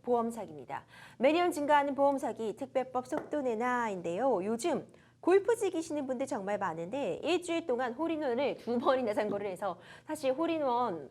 보험 사기입니다. 매년 증가하는 보험 사기 특별법 속도 내놔인데요. 요즘 골프 즐기시는 분들 정말 많은데 일주일 동안 홀인원을 2번이나 잔고를 해서 사실 홀인원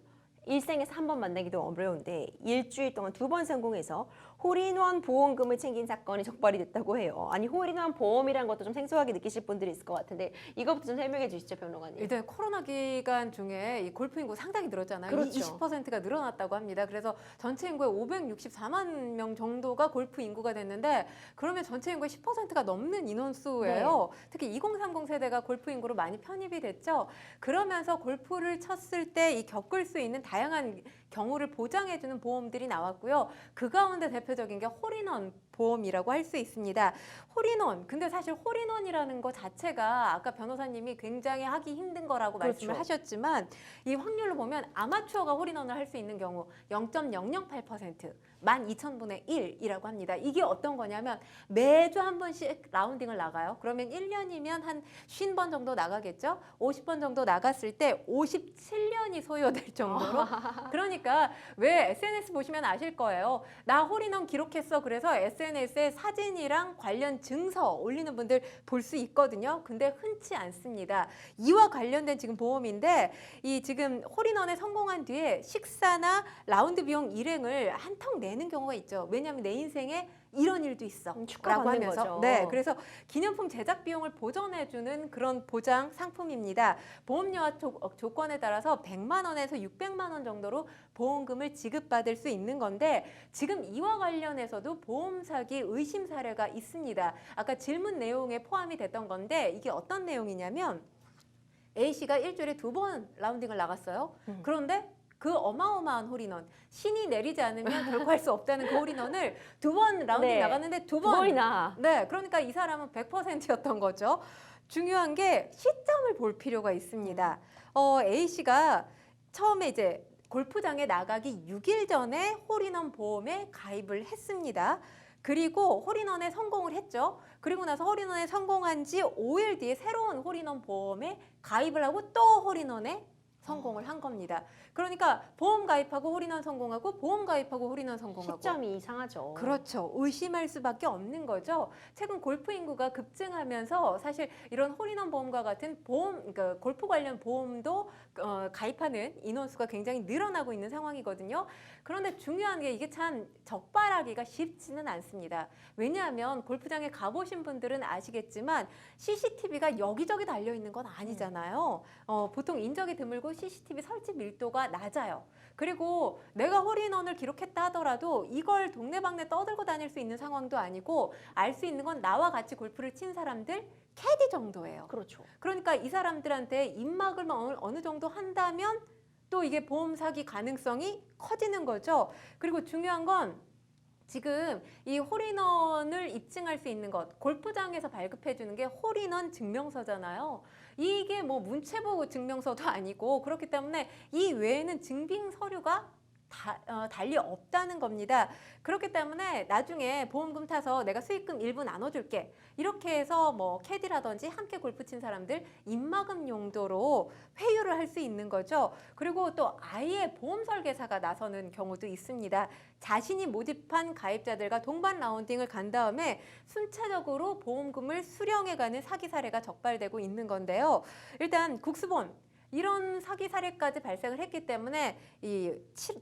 일생에서 한 번 만나기도 어려운데 일주일 동안 2번 성공해서 홀인원 보험금을 챙긴 사건이 적발이 됐다고 해요. 아니 홀인원 보험이란 것도 좀 생소하게 느끼실 분들이 있을 것 같은데 이것부터 좀 설명해 주시죠, 변호사님. 일단 코로나 기간 중에 이 골프 인구 상당히 늘었잖아요. 그렇죠. 20%가 늘어났다고 합니다. 그래서 전체 인구의 564만 명 정도가 골프 인구가 됐는데 그러면 전체 인구의 10%가 넘는 인원수예요. 특히 2030 세대가 골프 인구로 많이 편입이 됐죠. 그러면서 골프를 쳤을 때 이 겪을 수 있는 다양한 경우를 보장해주는 보험들이 나왔고요. 그 가운데 대표적인 게 홀인원 보험이라고 할 수 있습니다. 홀인원, 근데 사실 홀인원이라는 것 자체가 아까 변호사님이 굉장히 하기 힘든 거라고 말씀을 하셨지만 이 확률로 보면 아마추어가 홀인원을 할 수 있는 경우 0.008%, 12,000분의 1이라고 합니다. 이게 어떤 거냐면 매주 한 번씩 라운딩을 나가요. 그러면 1년이면 한 50번 정도 나가겠죠? 50번 정도 나갔을 때 57년이 소요될 정도로 그러니까 왜 SNS 보시면 아실 거예요. 나 홀인원 기록했어. 그래서 SNS에 사진이랑 관련 증서 올리는 분들 볼 수 있거든요. 근데 흔치 않습니다. 이와 관련된 지금 보험인데 이 지금 홀인원에 성공한 뒤에 식사나 라운드 비용 일행을 한턱 내는 경우가 있죠. 왜냐하면 내 인생에 이런 일도 있어 라고 하면서 거죠. 네, 그래서 기념품 제작 비용을 보전해주는 그런 보장 상품입니다. 보험료와 조건에 따라서 100만 원에서 600만 원 정도로 보험금을 지급받을 수 있는 건데 지금 이와 관련해서도 보험 사기 의심 사례가 있습니다. 아까 질문 내용에 포함이 됐던 건데 이게 어떤 내용이냐면 A씨가 일주일에 2번 라운딩을 나갔어요. 그런데 그 어마어마한 홀인원, 신이 내리지 않으면 결코 할 수 없다는 그 홀인원을 2번 라운딩 나갔는데 2번이나. 네, 그러니까 이 사람은 100%였던 거죠. 중요한 게 시점을 볼 필요가 있습니다. A씨가 처음에 이제 골프장에 나가기 6일 전에 홀인원 보험에 가입을 했습니다. 그리고 홀인원에 성공을 했죠. 그리고 나서 홀인원에 성공한 지 5일 뒤에 새로운 홀인원 보험에 가입을 하고 또 홀인원에 성공을 한 겁니다. 그러니까 보험 가입하고 홀인원 성공하고 보험 가입하고 홀인원 성공하고 시점이 이상하죠. 그렇죠. 의심할 수밖에 없는 거죠. 최근 골프 인구가 급증하면서 사실 이런 홀인원 보험과 같은 보험, 그러니까 골프 관련 보험도 가입하는 인원수가 굉장히 늘어나고 있는 상황이거든요. 그런데 중요한 게 이게 참 적발하기가 쉽지는 않습니다. 왜냐하면 골프장에 가보신 분들은 아시겠지만 CCTV가 여기저기 달려 있는 건 아니잖아요. 보통 인적이 드물고 CCTV 설치 밀도가 낮아요. 그리고 내가 홀인원을 기록했다 하더라도 이걸 동네방네 떠들고 다닐 수 있는 상황도 아니고 알 수 있는 건 나와 같이 골프를 친 사람들 캐디 정도예요. 그렇죠. 그러니까 이 사람들한테 입막을 어느 정도 한다면 또 이게 보험 사기 가능성이 커지는 거죠. 그리고 중요한 건 지금 이 홀인원을 입증할 수 있는 것, 골프장에서 발급해 주는 게 홀인원 증명서잖아요. 이게 뭐 문체부 증명서도 아니고 그렇기 때문에 이 외에는 증빙 서류가 달리 없다는 겁니다. 그렇기 때문에 나중에 보험금 타서 내가 수익금 일부 나눠줄게. 이렇게 해서 뭐 캐디라든지 함께 골프 친 사람들 입막음 용도로 회유를 할 수 있는 거죠. 그리고 또 아예 보험 설계사가 나서는 경우도 있습니다. 자신이 모집한 가입자들과 동반 라운딩을 간 다음에 순차적으로 보험금을 수령해가는 사기 사례가 적발되고 있는 건데요. 일단 국수본 이런 사기 사례까지 발생을 했기 때문에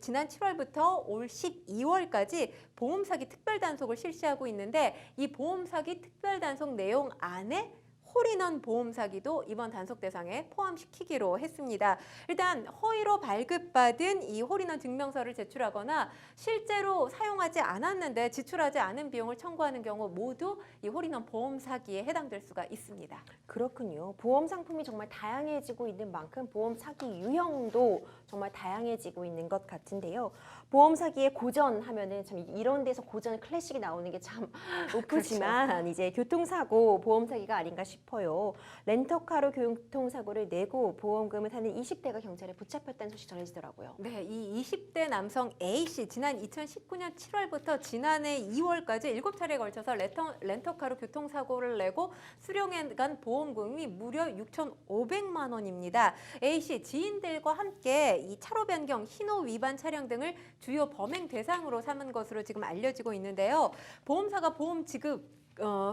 지난 7월부터 올 12월까지 보험 사기 특별 단속을 실시하고 있는데 이 보험 사기 특별 단속 내용 안에 홀인원 보험 사기도 이번 단속 대상에 포함시키기로 했습니다. 일단 허위로 발급받은 이 홀인원 증명서를 제출하거나 실제로 사용하지 않았는데 지출하지 않은 비용을 청구하는 경우 모두 이 홀인원 보험 사기에 해당될 수가 있습니다. 그렇군요. 보험 상품이 정말 다양해지고 있는 만큼 보험 사기 유형도 정말 다양해지고 있는 것 같은데요. 보험 사기의 고전 하면은 참 이런 데서 고전 클래식이 나오는 게 참 웃기지만 이제 교통사고 보험 사기가 아닌가 싶어요. 싶어요. 렌터카로 교통사고를 내고 보험금을 타는 20대가 경찰에 붙잡혔다는 소식 전해지더라고요. 네, 이 20대 남성 A씨 지난 2019년 7월부터 지난해 2월까지 7차례에 걸쳐서 렌터카로 교통사고를 내고 수령해 간 보험금이 무려 6,500만 원입니다. A씨 지인들과 함께 이 차로 변경, 신호 위반 차량 등을 주요 범행 대상으로 삼은 것으로 지금 알려지고 있는데요. 보험사가 보험 지급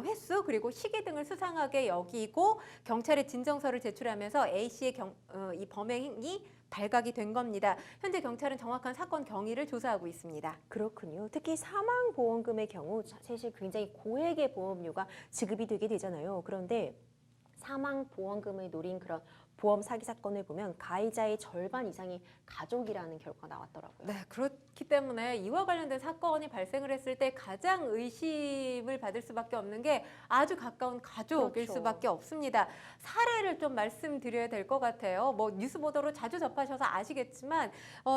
횟수 그리고 시기 등을 수상하게 여기고 경찰에 진정서를 제출하면서 A씨의 이 범행이 발각이 된 겁니다. 현재 경찰은 정확한 사건 경위를 조사하고 있습니다. 그렇군요. 특히 사망보험금의 경우 사실 굉장히 고액의 보험료가 지급이 되게 되잖아요. 그런데 사망보험금을 노린 그런 보험 사기 사건을 보면 가해자의 절반 이상이 가족이라는 결과가 나왔더라고요. 네, 그렇기 때문에 이와 관련된 사건이 발생을 했을 때 가장 의심을 받을 수밖에 없는 게 아주 가까운 가족일 그렇죠. 수밖에 없습니다. 사례를 좀 말씀드려야 될 것 같아요. 뭐 뉴스 보도로 자주 접하셔서 아시겠지만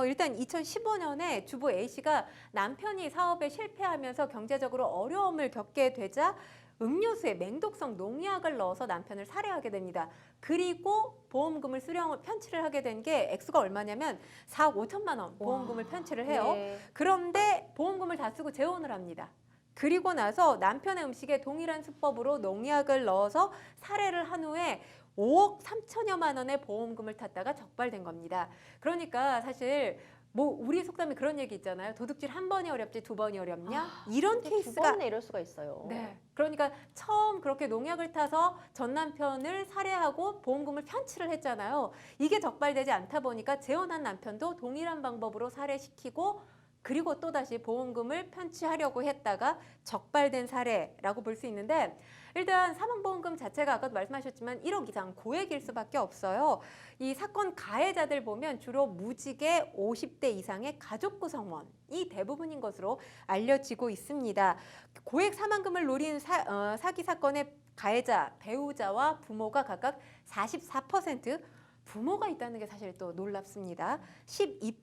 일단 2015년에 주부 A씨가 남편이 사업에 실패하면서 경제적으로 어려움을 겪게 되자 음료수에 맹독성 농약을 넣어서 남편을 살해하게 됩니다. 그리고 보험금을 편취를 하게 된 게 액수가 얼마냐면 4억 5천만 원 보험금을 와, 편취를 해요. 네. 그런데 보험금을 다 쓰고 재혼을 합니다. 그리고 나서 남편의 음식에 동일한 수법으로 농약을 넣어서 살해를 한 후에 5억 3천여만 원의 보험금을 탔다가 적발된 겁니다. 그러니까 사실 뭐 우리 속담에 그런 얘기 있잖아요. 도둑질 한 번이 어렵지 두 번이 어렵냐? 이런 근데 케이스가 두 번이나 이럴 수가 있어요. 네. 그러니까 처음 그렇게 농약을 타서 전 남편을 살해하고 보험금을 편취를 했잖아요. 이게 적발되지 않다 보니까 재혼한 남편도 동일한 방법으로 살해시키고 그리고 또다시 보험금을 편취하려고 했다가 적발된 사례라고 볼 수 있는데 일단 사망보험금 자체가 아까도 말씀하셨지만 1억 이상 고액일 수밖에 없어요. 이 사건 가해자들 보면 주로 무직의 50대 이상의 가족 구성원이 대부분인 것으로 알려지고 있습니다. 고액 사망금을 노린 사기 사건의 가해자, 배우자와 부모가 각각 44%, 부모가 있다는 게 사실 또 놀랍습니다.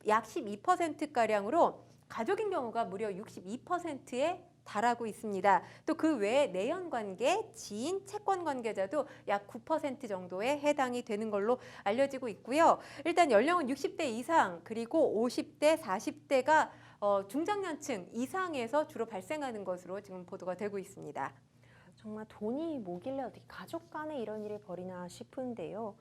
약 12%가량으로 가족인 경우가 무려 62%에 달하고 있습니다. 또 그 외에 내연관계, 지인, 채권관계자도 약 9% 정도에 해당이 되는 걸로 알려지고 있고요. 일단 연령은 60대 이상 그리고 50대, 40대가 중장년층 이상에서 주로 발생하는 것으로 지금 보도가 되고 있습니다. 정말 돈이 뭐길래 어떻게 가족 간에 이런 일을 벌이나 싶은데요.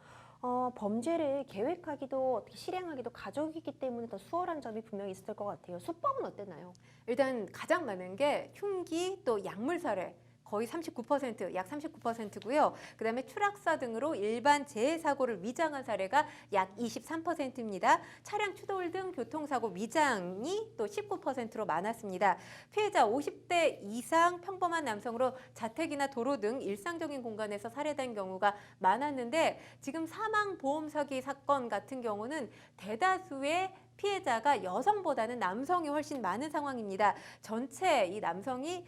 범죄를 계획하기도 어떻게 실행하기도 가족이기 때문에 더 수월한 점이 분명히 있을 것 같아요. 수법은 어땠나요? 일단 가장 많은 게 흉기 또 약물 살해. 거의 39%, 약 39%고요. 그다음에 추락사 등으로 일반 재해 사고를 위장한 사례가 약 23%입니다. 차량 추돌 등 교통사고 위장이 또 19%로 많았습니다. 피해자 50대 이상 평범한 남성으로 자택이나 도로 등 일상적인 공간에서 살해된 경우가 많았는데 지금 사망 보험 사기 사건 같은 경우는 대다수의 피해자가 여성보다는 남성이 훨씬 많은 상황입니다. 전체 이 남성이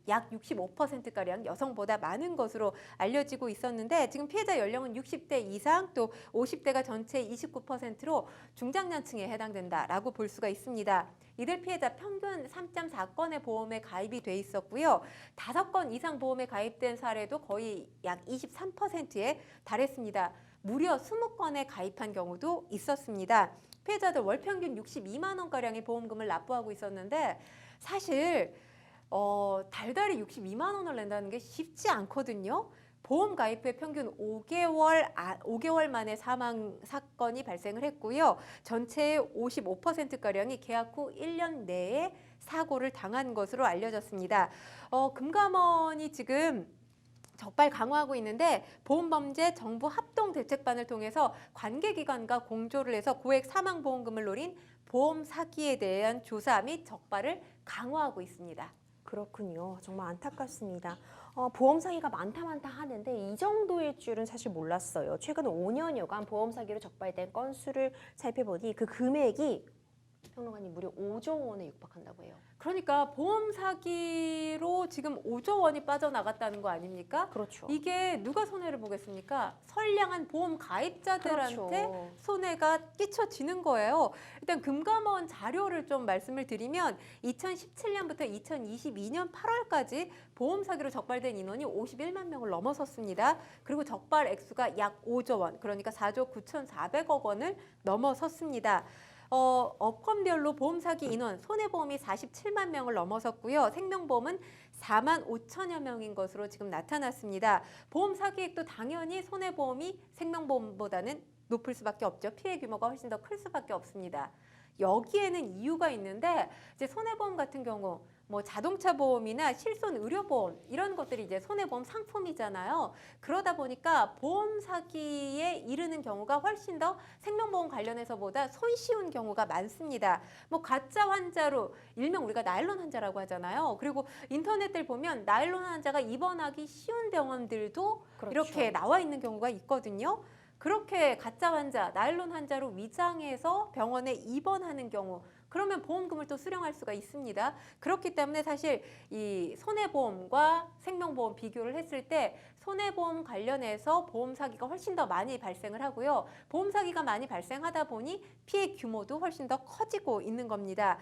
약 65%가량 여성보다 많은 것으로 알려지고 있었는데 지금 피해자 연령은 60대 이상 또 50대가 전체의 29%로 중장년층에 해당된다라고 볼 수가 있습니다. 이들 피해자 평균 3.4건의 보험에 가입이 돼 있었고요. 5건 이상 보험에 가입된 사례도 거의 약 23%에 달했습니다. 무려 20건에 가입한 경우도 있었습니다. 피해자들 월 평균 62만 원가량의 보험금을 납부하고 있었는데 사실 달달이 62만 원을 낸다는 게 쉽지 않거든요. 보험 가입 후에 평균 5개월 만에 사망 사건이 발생을 했고요. 전체의 55%가량이 계약 후 1년 내에 사고를 당한 것으로 알려졌습니다. 금감원이 지금 적발 강화하고 있는데 보험범죄 정부 합동대책반을 통해서 관계기관과 공조를 해서 고액 사망보험금을 노린 보험 사기에 대한 조사 및 적발을 강화하고 있습니다. 그렇군요. 정말 안타깝습니다. 보험 사기가 많다 하는데 이 정도일 줄은 사실 몰랐어요. 최근 5년여간 보험 사기로 적발된 건수를 살펴보니 그 금액이 평론가님 무려 5조 원에 육박한다고 해요. 그러니까 보험 사기로 지금 5조 원이 빠져나갔다는 거 아닙니까? 그렇죠. 이게 누가 손해를 보겠습니까? 선량한 보험 가입자들한테 그렇죠. 손해가 끼쳐지는 거예요. 일단 금감원 자료를 좀 말씀을 드리면 2017년부터 2022년 8월까지 보험 사기로 적발된 인원이 51만 명을 넘어섰습니다. 그리고 적발 액수가 약 5조 원, 그러니까 4조 9,400억 원을 넘어섰습니다. 업권별로 보험 사기 인원, 손해보험이 47만 명을 넘어섰고요. 생명보험은 4만 5천여 명인 것으로 지금 나타났습니다. 보험 사기액도 당연히 손해보험이 생명보험보다는 높을 수밖에 없죠. 피해 규모가 훨씬 더 클 수밖에 없습니다. 여기에는 이유가 있는데 이제 손해보험 같은 경우 뭐 자동차 보험이나 실손 의료보험 이런 것들이 이제 손해보험 상품이잖아요. 그러다 보니까 보험 사기에 이르는 경우가 훨씬 더 생명보험 관련해서보다 손쉬운 경우가 많습니다. 뭐 가짜 환자로 일명 우리가 나일론 환자라고 하잖아요. 그리고 인터넷들 보면 나일론 환자가 입원하기 쉬운 병원들도 그렇죠. 이렇게 나와 있는 경우가 있거든요. 그렇게 가짜 환자, 나일론 환자로 위장해서 병원에 입원하는 경우, 그러면 보험금을 또 수령할 수가 있습니다. 그렇기 때문에 사실 이 손해보험과 생명보험 비교를 했을 때 손해보험 관련해서 보험 사기가 훨씬 더 많이 발생을 하고요. 보험 사기가 많이 발생하다 보니 피해 규모도 훨씬 더 커지고 있는 겁니다.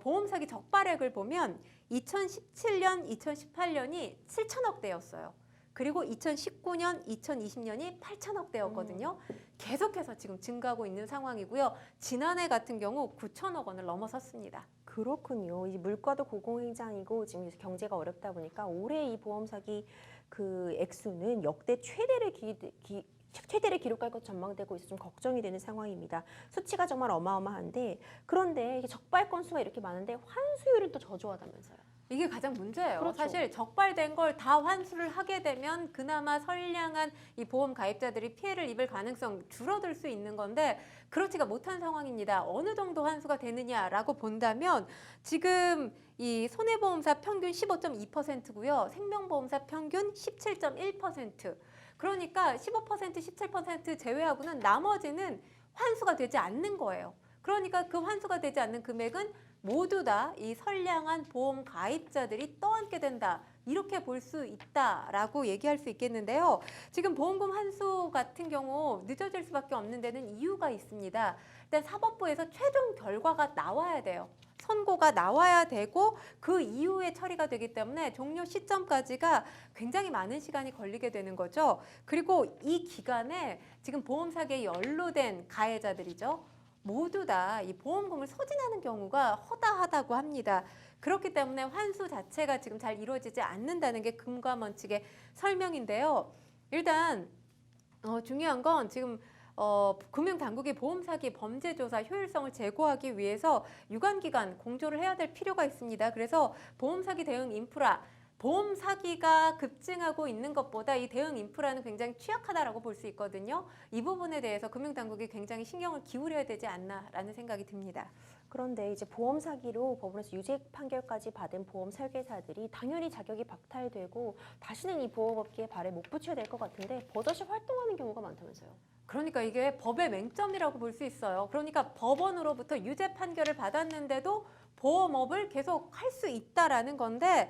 보험 사기 적발액을 보면 2017년, 2018년이 7천억대였어요. 그리고 2019년, 2020년이 8천억 대였거든요. 계속해서 지금 증가하고 있는 상황이고요. 지난해 같은 경우 9천억 원을 넘어섰습니다. 그렇군요. 이 물가도 고공행장이고 지금 경제가 어렵다 보니까 올해 이 보험 사기 그 액수는 역대 최대를 기록할 것 전망되고 있어 좀 걱정이 되는 상황입니다. 수치가 정말 어마어마한데 그런데 이게 적발 건수가 이렇게 많은데 환수율은 또 저조하다면서요. 이게 가장 문제예요. 그렇죠. 사실 적발된 걸 다 환수를 하게 되면 그나마 선량한 이 보험 가입자들이 피해를 입을 가능성 줄어들 수 있는 건데 그렇지가 못한 상황입니다. 어느 정도 환수가 되느냐라고 본다면 지금 이 손해보험사 평균 15.2%고요. 생명보험사 평균 17.1%. 그러니까 15%, 17% 제외하고는 나머지는 환수가 되지 않는 거예요. 그러니까 그 환수가 되지 않는 금액은 모두 다 이 선량한 보험 가입자들이 떠안게 된다. 이렇게 볼 수 있다라고 얘기할 수 있겠는데요. 지금 보험금 환수 같은 경우 늦어질 수밖에 없는 데는 이유가 있습니다. 일단 사법부에서 최종 결과가 나와야 돼요. 선고가 나와야 되고 그 이후에 처리가 되기 때문에 종료 시점까지가 굉장히 많은 시간이 걸리게 되는 거죠. 그리고 이 기간에 지금 보험 사기에 연루된 가해자들이죠. 모두 다 이 보험금을 소진하는 경우가 허다하다고 합니다. 그렇기 때문에 환수 자체가 지금 잘 이루어지지 않는다는 게 금감원 측의 설명인데요. 일단 중요한 건 지금 금융당국이 보험사기 범죄조사 효율성을 제고하기 위해서 유관기관 공조를 해야 될 필요가 있습니다. 그래서 보험사기 대응 인프라, 보험 사기가 급증하고 있는 것보다 이 대응 인프라는 굉장히 취약하다라고 볼 수 있거든요. 이 부분에 대해서 금융당국이 굉장히 신경을 기울여야 되지 않나라는 생각이 듭니다. 그런데 이제 보험 사기로 법원에서 유죄 판결까지 받은 보험 설계사들이 당연히 자격이 박탈되고 다시는 이 보험업계에 발을 못 붙여야 될 것 같은데 버젓이 활동하는 경우가 많다면서요. 그러니까 이게 법의 맹점이라고 볼 수 있어요. 그러니까 법원으로부터 유죄 판결을 받았는데도 보험업을 계속 할 수 있다라는 건데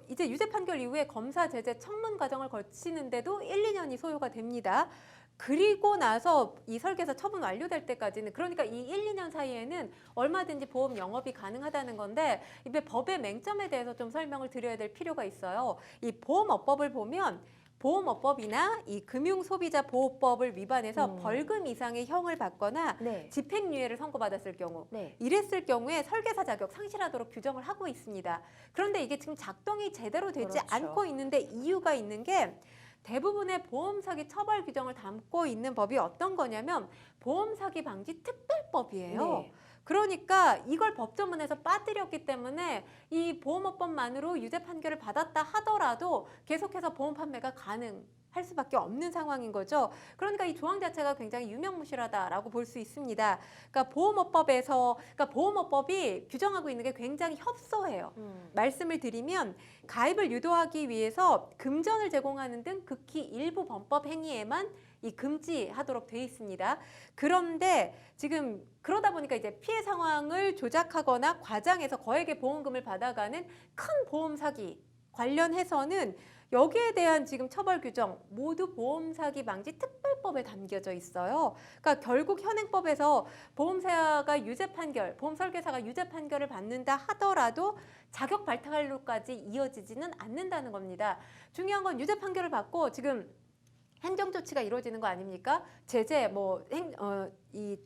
이제 유죄 판결 이후에 검사 제재 청문 과정을 거치는데도 1, 2년이 소요가 됩니다. 그리고 나서 이 설계사 처분 완료될 때까지는 그러니까 이 1, 2년 사이에는 얼마든지 보험 영업이 가능하다는 건데 이제 법의 맹점에 대해서 좀 설명을 드려야 될 필요가 있어요. 이 보험업법을 보면 보험업법이나 이 금융소비자보호법을 위반해서 벌금 이상의 형을 받거나 네. 집행유예를 선고받았을 경우 네. 이랬을 경우에 설계사 자격 상실하도록 규정을 하고 있습니다. 그런데 이게 지금 작동이 제대로 되지 그렇죠. 않고 있는데 이유가 있는 게 대부분의 보험사기 처벌 규정을 담고 있는 법이 어떤 거냐면 보험사기 방지 특별법이에요. 네. 그러니까 이걸 법조문에서 빠뜨렸기 때문에 이 보험업법만으로 유죄 판결을 받았다 하더라도 계속해서 보험 판매가 가능한 할 수밖에 없는 상황인 거죠. 그러니까 이 조항 자체가 굉장히 유명무실하다라고 볼 수 있습니다. 그러니까 보험업법이 규정하고 있는 게 굉장히 협소해요. 말씀을 드리면 가입을 유도하기 위해서 금전을 제공하는 등 극히 일부 범법 행위에만 이 금지하도록 돼 있습니다. 그런데 지금 그러다 보니까 이제 피해 상황을 조작하거나 과장해서 거액의 보험금을 받아가는 큰 보험 사기 관련해서는 여기에 대한 지금 처벌 규정 모두 보험 사기 방지 특별법에 담겨져 있어요. 그러니까 결국 현행법에서 보험사가 유죄 판결, 보험 설계사가 유죄 판결을 받는다 하더라도 자격 발탁할로까지 이어지지는 않는다는 겁니다. 중요한 건 유죄 판결을 받고 지금 행정 조치가 이루어지는 거 아닙니까? 제재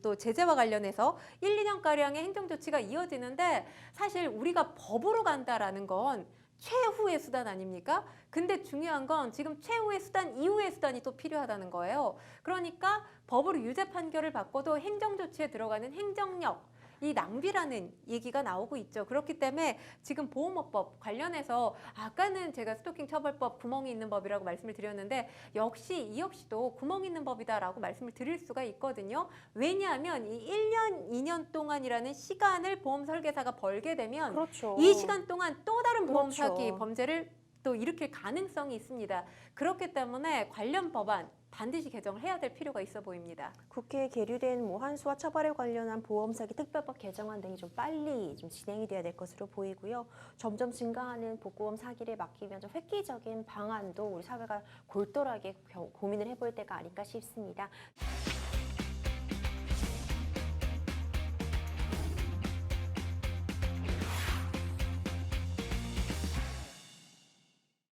또 제재와 관련해서 1, 2년 가량의 행정 조치가 이어지는데 사실 우리가 법으로 간다라는 건 최후의 수단 아닙니까? 근데 중요한 건 지금 최후의 수단 이후의 수단이 또 필요하다는 거예요. 그러니까 법으로 유죄 판결을 받고도 행정 조치에 들어가는 행정력 이 낭비라는 얘기가 나오고 있죠. 그렇기 때문에 지금 보험업법 관련해서 아까는 제가 스토킹 처벌법 구멍이 있는 법이라고 말씀을 드렸는데 이 역시도 구멍이 있는 법이다라고 말씀을 드릴 수가 있거든요. 왜냐하면 이 1년, 2년 동안이라는 시간을 보험 설계사가 벌게 되면 그렇죠. 이 시간 동안 또 다른 보험 그렇죠. 사기 범죄를 또 일으킬 가능성이 있습니다. 그렇기 때문에 관련 법안 반드시 개정을 해야 될 필요가 있어 보입니다. 국회에 계류된 환수와 처벌에 관련한 보험사기 특별법 개정안 등이 좀 빨리 좀 진행이 돼야 될 것으로 보이고요. 점점 증가하는 복구보험 사기를 막기 위한 좀 획기적인 방안도 우리 사회가 골똘하게 고민을 해볼 때가 아닐까 싶습니다.